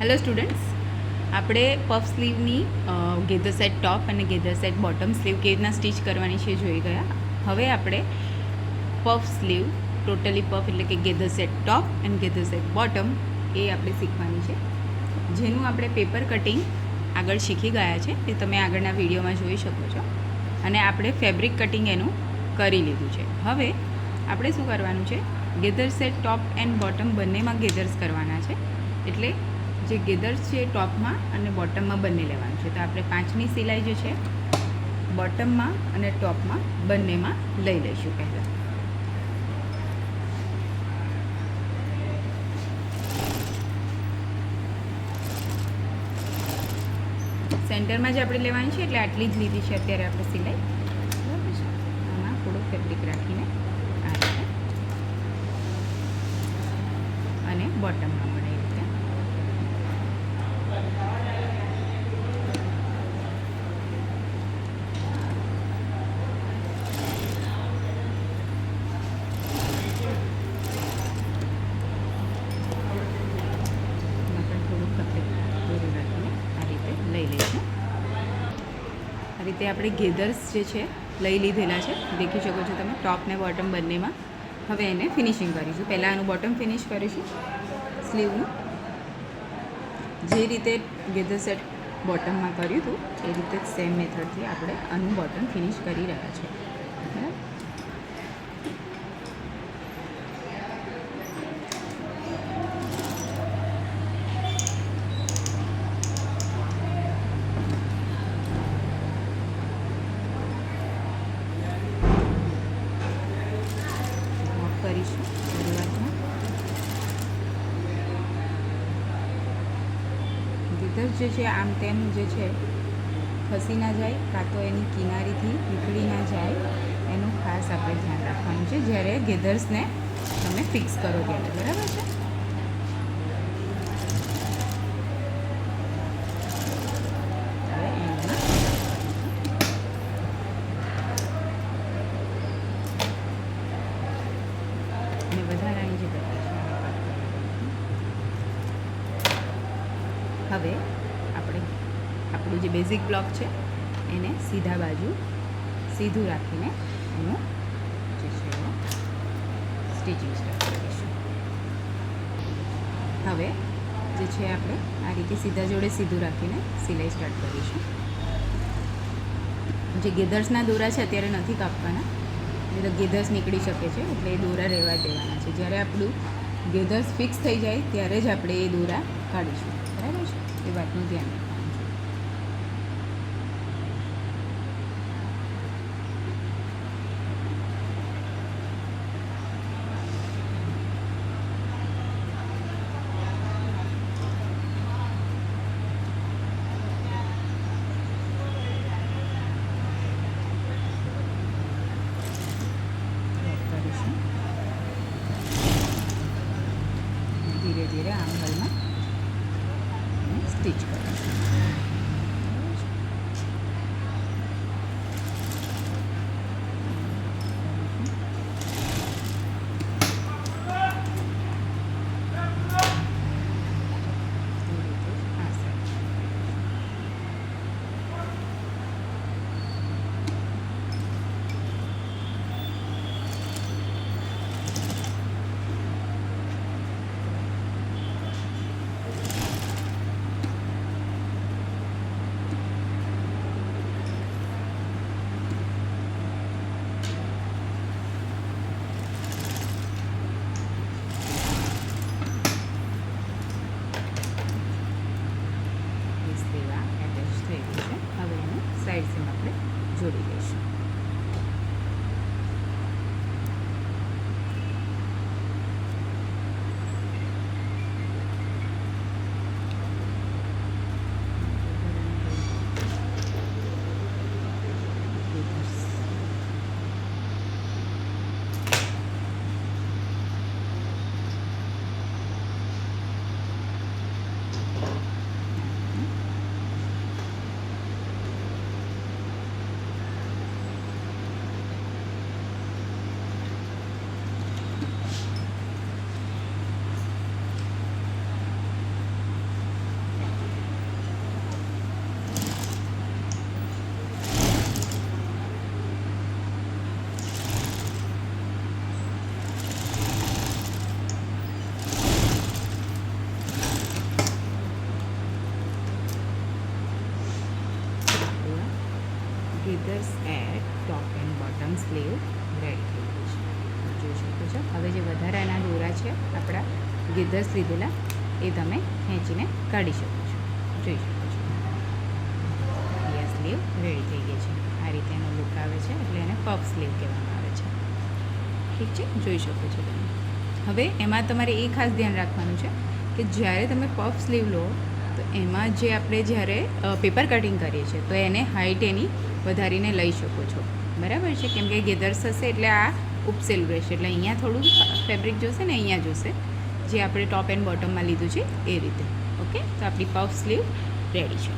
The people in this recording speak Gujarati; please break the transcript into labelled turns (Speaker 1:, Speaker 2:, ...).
Speaker 1: હેલો સ્ટુડન્ટ્સ, આપણે પફ સ્લીવની ગેધર સેટ ટોપ અને ગેધર સેટ બોટમ સ્લીવ કેવી રીતના સ્ટીચ કરવાની છે જોઈ ગયા. હવે આપણે પફ સ્લીવ ટોટલી પફ એટલે કે ગેધર સેટ ટોપ અને ગેધર સેટ બોટમ એ આપણે શીખવાની છે, જેનું આપણે પેપર કટિંગ આગળ શીખી ગયા છે. એ તમે આગળના વિડીયોમાં જોઈ શકો છો. અને આપણે ફેબ્રિક કટિંગ એનું કરી લીધું છે. હવે આપણે શું કરવાનું છે, gather set top and bottom બંનેમાં ગેધર્સ કરવાના છે. એટલે જે ગેધર્સ છે ટોપમાં અને બોટમમાં બંને લેવાનું છે. તો આપણે 5ની સિલાઈ જે છે બોટમમાં અને ટોપમાં બંનેમાં લઈ લઈશું. પહેલાં સેન્ટરમાં જ આપણે લેવાની છે, એટલે આટલી જ લીધી છે અત્યારે આપણે સિલાઈ. બરાબર છે. આમાં થોડું ફેબ્રિક રાખીને આ રીતે અને બોટમમાં પણ એ રીતે આ રીતે આપણે ગેધર્સ જે છે લઈ લીધેલા છે, દેખી શકો છો તમે, ટોપ ને બોટમ બંનેમાં. હવે એને ફિનિશિંગ કરીશું. પહેલાં આનું બોટમ ફિનિશ કરીશું સ્લીવનું. જે રીતે ગેધર સેટ બોટમમાં કર્યું હતું એ રીતે જ સેમ મેથડથી આપણે આનું બોટમ ફિનિશ કરી રહ્યા છીએ. બરાબર. કરીશું શરૂઆતમાં. ગેધર જે છે આમ તેમ જે છે ખસી ના જાય, કાં તો એની કિનારીથી નીકળી ના જાય, એનું ખાસ આપણે ધ્યાન રાખવાનું છે જ્યારે ગેધર્સને તમે ફિક્સ કરો ત્યારે. બરાબર છે. હવે આપણે આપણું જે બેઝિક બ્લોક છે એને સીધા બાજુ સીધું રાખીને એનું જે છે સ્ટિચિંગ સ્ટાર્ટ કરીશું. હવે જે છે આપણે આ રીતે સીધા જોડે સીધું રાખીને સિલાઈ સ્ટાર્ટ કરીશું. જે ગેધર્સના દોરા છે અત્યારે નથી કાપવાના, એટલે તો ગેધર્સ નીકળી શકે છે, એટલે એ દોરા રહેવા દેવાના છે. જ્યારે આપણું ગેધર્સ ફિક્સ થઈ જાય ત્યારે જ આપણે એ દોરા કાઢીશું. બરાબર છે. એ વાતનું ધ્યાન રાખવાનું છે. ધીરે ધીરે આમ હાલમાં સ્ટીચ કરીશું. સાઈડ સીમ આપણે જોડી લઈશું. Gather set top and bottom sleeve ready થઈ ગઈ છે, જોઈ શકો છો. હવે જે વધારાના દોરા છે આપણા ગેધર્સ લીધેલા એ તમે ખેંચીને કાઢી શકો છો, જોઈ શકો છો. આ સ્લીવ રેડી થઈ ગઈ છે. આ રીતે એનો લુક આવે છે, એટલે એને પફ સ્લીવ કહેવામાં આવે છે. ઠીક છે, જોઈ શકો છો તમે. હવે એમાં તમારે એ ખાસ ધ્યાન રાખવાનું છે કે જ્યારે તમે પફ સ્લીવ લો તો એમાં જે આપણે જ્યારે પેપર કટિંગ કરીએ છીએ તો એને હાઇટ એની વધારીને લઈ શકો છો, બરાબર છે. કેમ કે ગેધર્સ હશે એટલે આ ઉપસેલું રહેશે, એટલે અહીંયા થોડું ફેબ્રિક જોશે ને અહીંયા જોશે, જે આપણે ટોપ એન્ડ બોટમમાં લીધું છે એ રીતે. ઓકે, તો આપણી પફ સ્લીવ રેડી છે.